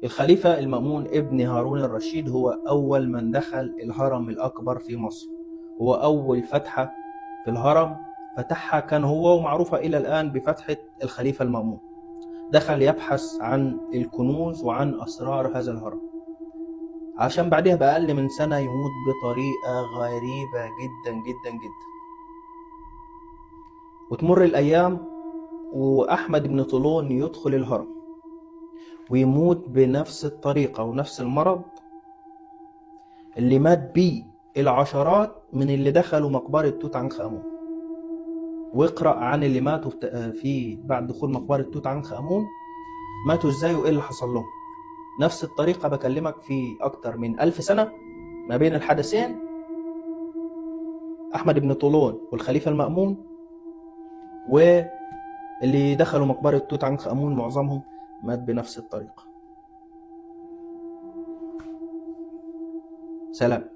الخليفة المأمون ابن هارون الرشيد هو أول من دخل الهرم الأكبر في مصر. هو أول فتحة في الهرم فتحها كان هو، ومعروفة إلى الآن بفتحة الخليفة المأمون. دخل يبحث عن الكنوز وعن أسرار هذا الهرم، عشان بعدها بأقل من سنة يموت بطريقة غريبة جدا جدا جدا. وتمر الأيام وأحمد بن طولون يدخل الهرم ويموت بنفس الطريقة ونفس المرض اللي مات بيه العشرات من اللي دخلوا مقبرة توت عنخ آمون. واقرأ عن اللي ماتوا في بعد دخول مقبرة توت عنخ آمون، ماتوا ازاي وايه اللي حصل لهم. نفس الطريقة بكلمك في أكتر من 1000 سنة ما بين الحدثين، أحمد بن طولون والخليفة المأمون، واللي دخلوا مقبرة توت عنخ آمون معظمهم مات بنفس الطريقة. سلام.